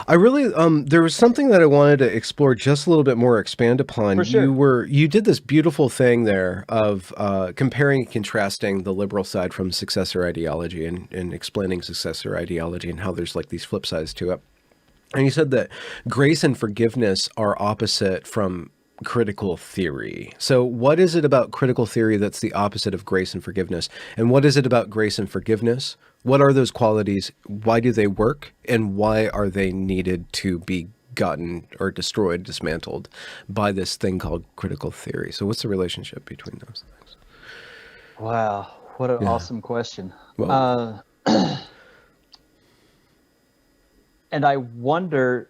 I really there was something that I wanted to explore just a little bit more, expand upon. For sure. You did this beautiful thing there of comparing and contrasting the liberal side from successor ideology and explaining successor ideology and how there's like these flip sides to it. And you said that grace and forgiveness are opposite from critical theory. So, what is it about critical theory that's the opposite of grace and forgiveness? And what is it about grace and forgiveness? What are those qualities? Why do they work? And why are they needed to be gotten or destroyed, dismantled by this thing called critical theory? So, what's the relationship between those things? Wow, what an Yeah. awesome question. Well, Uh, and I wonder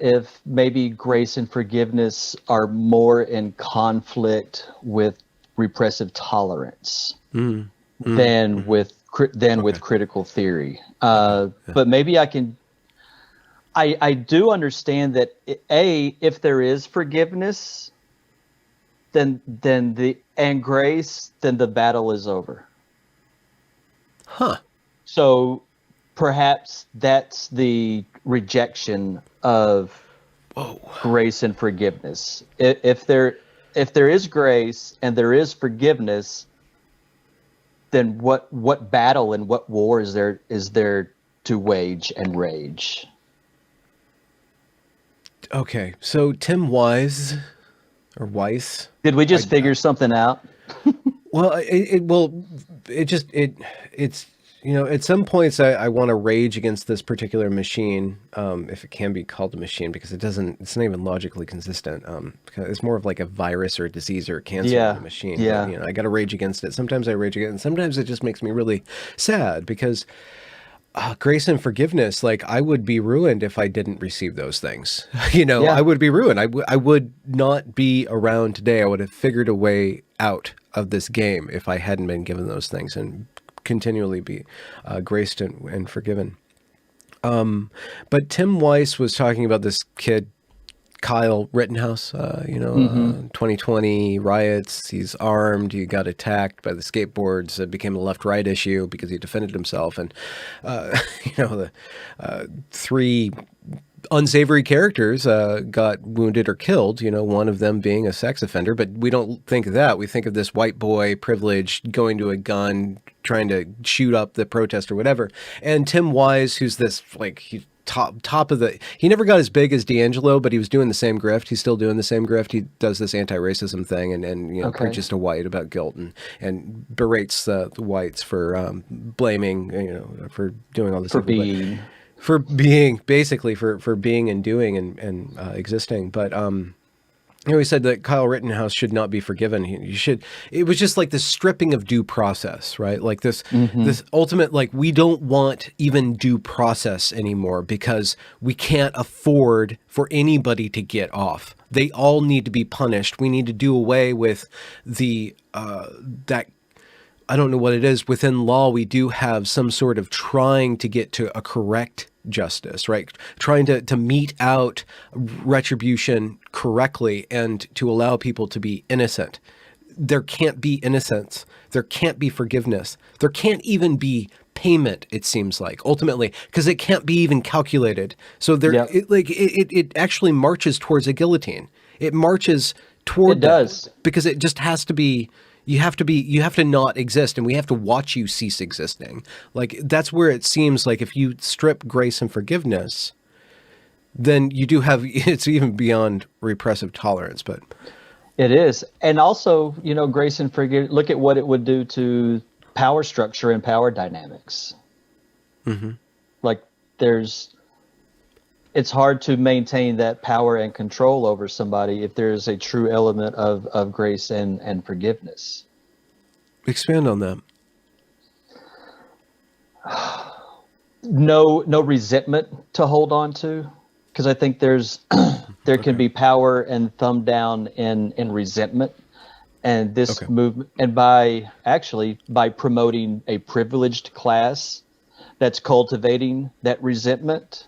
if maybe grace and forgiveness are more in conflict with repressive tolerance mm, mm, than mhm. with Okay. critical theory. Okay. Yeah. But maybe I do understand that if there is forgiveness, then the and grace, then the battle is over. Huh. So perhaps that's the rejection of Whoa. grace and forgiveness. If there is grace and there is forgiveness, then what battle and what war is there to wage and rage? Okay. So, Tim Wise or Weiss. Did we I, just figure something out? Well, it just it's at some points I want to rage against this particular machine, if it can be called a machine, because it's not even logically consistent. Because it's more of like a virus or a disease or a cancer than a Yeah, machine. But yeah, I got to rage against it. Sometimes I rage against it, and sometimes it just makes me really sad because grace and forgiveness, like I would be ruined if I didn't receive those things. I yeah. would be ruined. I would not be around today. I would have figured a way out of this game if I hadn't been given those things and continually be graced and forgiven. But Tim Weiss was talking about this kid, Kyle Rittenhouse, Mm-hmm. 2020 riots. He's armed. He got attacked by the skateboards. It became a left-right issue because he defended himself. And, the three unsavory characters got wounded or killed, one of them being a sex offender. But we don't think of that. We think of this white boy, privileged, going to a gun, trying to shoot up the protest or whatever. And Tim Wise, who's this, like, top of the, he never got as big as D'Angelo, but he was doing the same grift. He's still doing the same grift. He does this anti-racism thing and Okay. preaches to white about guilt and berates the whites for blaming, for doing all this For evil. But being. for being basically for being and doing and existing. But he said that Kyle Rittenhouse should not be forgiven. He should. It was just like this stripping of due process, right? Like Mm-hmm. this ultimate, like, we don't want even due process anymore because we can't afford for anybody to get off. They all need to be punished. We need to do away with the that, I don't know what it is. Within law, we do have some sort of trying to get to a correct justice, right? Trying to mete out retribution correctly and to allow people to be innocent. There can't be innocence. There can't be forgiveness. There can't even be payment, it seems like, ultimately, because it can't be even calculated. So Yep. it actually marches towards a guillotine. It marches It toward that does. because it just has to be, you have to not exist, and we have to watch you cease existing. Like, that's where it seems like if you strip grace and forgiveness, then you do have, it's even beyond repressive tolerance. But It is. And also, grace and forgive, look at what it would do to power structure and power dynamics. mhm. Like there's it's hard to maintain that power and control over somebody if there's a true element of grace and forgiveness. Expand on that. No resentment to hold on to, because I think there can Okay. be power and thumb down in resentment. And this Okay. movement, and by promoting a privileged class that's cultivating that resentment.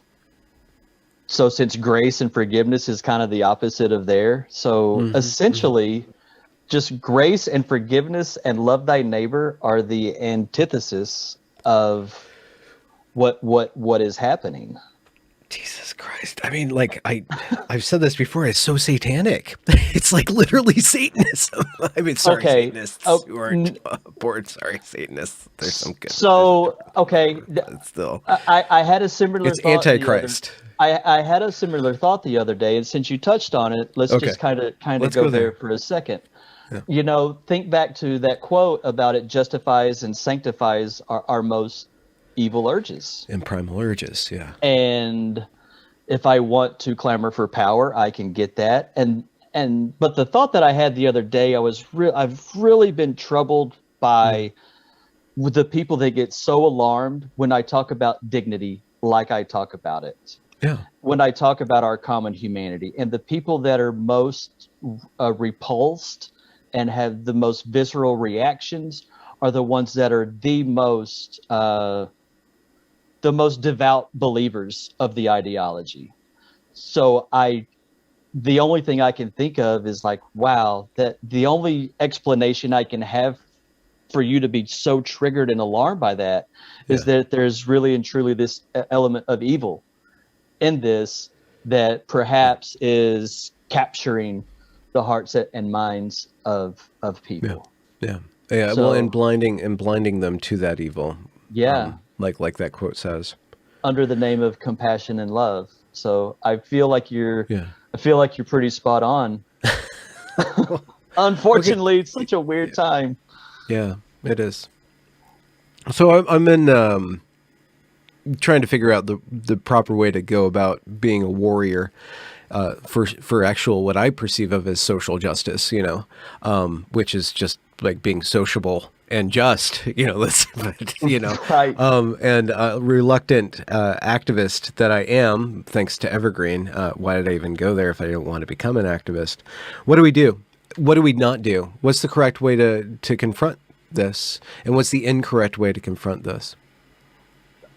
So since grace and forgiveness is kind of the opposite of there, so Hmm. Hmm. essentially just grace and forgiveness and love thy neighbor are the antithesis of what is happening. I mean, like I've said this before. It's so satanic. It's like literally Satanism. I mean, sorry, Okay. Satanists who aren't bored. Sorry, Satanists. There's some good. So, okay, But still, I had a similar it's thought the other. Antichrist. I had a similar thought the other day, and since you touched on it, let's Okay, just kind of let's go go there there. for a second. Yeah. You know, think back to that quote about it justifies and sanctifies our most evil urges. And primal urges. Yeah. And if I want to clamor for power, I can get that. But the thought that I had the other day, I've really been troubled by with the people that get so alarmed when I talk about dignity, like I talk about it. Yeah. When I talk about our common humanity, and the people that are most repulsed and have the most visceral reactions are the ones that are the most devout believers of the ideology. So the only thing I can think of is like, wow, that the only explanation I can have for you to be so triggered and alarmed by that is that there's really and truly this element of evil in this that perhaps is capturing the hearts and minds of people. Yeah. Yeah. So, Well, and blinding them to that evil. yeah, Like that quote says. under the name of compassion and love. So I feel like you're Yeah. pretty spot on. Unfortunately, it's such a weird time. Yeah, it is. So I'm in trying to figure out the proper way to go about being a warrior for actual what I perceive of as social justice, which is just like being sociable and just, Right. and reluctant activist that I am, thanks to Evergreen. Why did I even go there if I don't want to become an activist? What do we do? What do we not do? What's the correct way to confront this? And what's the incorrect way to confront this?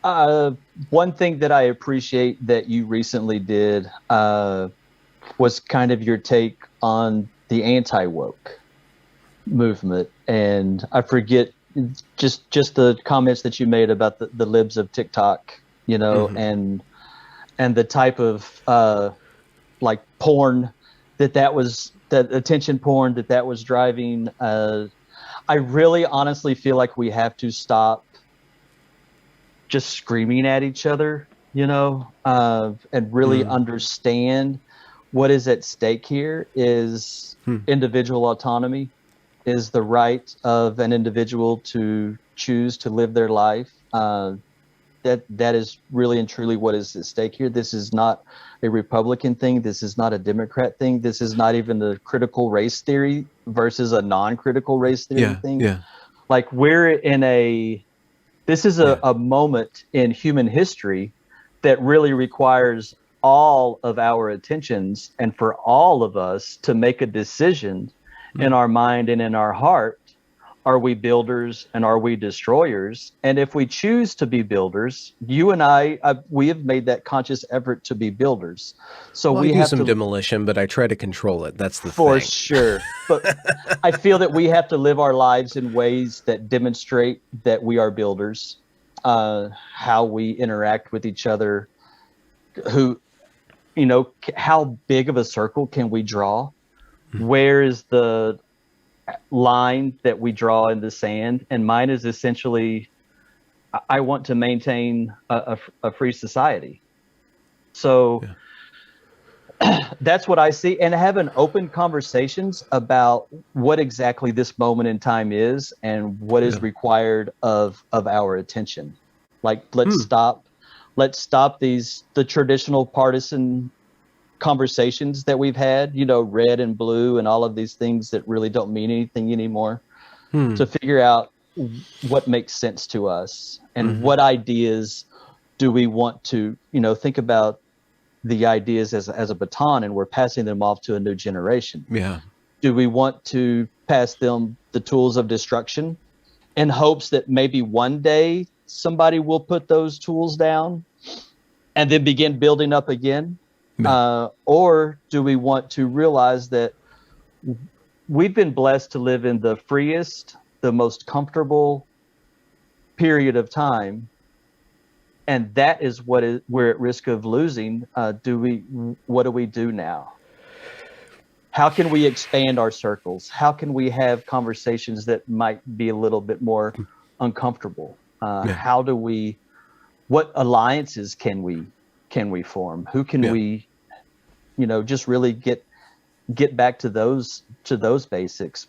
One thing that I appreciate that you recently did was kind of your take on the anti-woke movement, and I forget just the comments that you made about the libs of TikTok, and the type of like porn that attention porn that was driving. I really honestly feel like we have to stop just screaming at each other, and really understand what is at stake here is individual autonomy, is the right of an individual to choose to live their life. That is really and truly what is at stake here. This is not a Republican thing. This is not a Democrat thing. This is not even the critical race theory versus a non-critical race theory thing. Yeah. Like this is a moment in human history that really requires all of our attentions and for all of us to make a decision in our mind and in our heart. Are we builders and are we destroyers? And if we choose to be builders, you and I we have made that conscious effort to be builders. So Well, we I do have some to, demolition, but I try to control it. That's the for thing. sure. But I feel that we have to live our lives in ways that demonstrate that we are builders, how we interact with each other, how big of a circle can we draw? Where is the line that we draw in the sand? And mine is essentially, I want to maintain a free society. So that's what I see, and having open conversations about what exactly this moment in time is and what is required of our attention. Like, let's stop the traditional partisan conversations that we've had, red and blue and all of these things that really don't mean anything anymore, to figure out what makes sense to us and what ideas do we want to, think about the ideas as a baton, and we're passing them off to a new generation. Yeah. Do we want to pass them the tools of destruction in hopes that maybe one day somebody will put those tools down and then begin building up again? Or do we want to realize that we've been blessed to live in the freest, the most comfortable period of time, and that is we're at risk of losing. What do we do now? How can we expand our circles? How can we have conversations that might be a little bit more uncomfortable? How do we? What alliances can we form? Who can we, just really get back to those basics?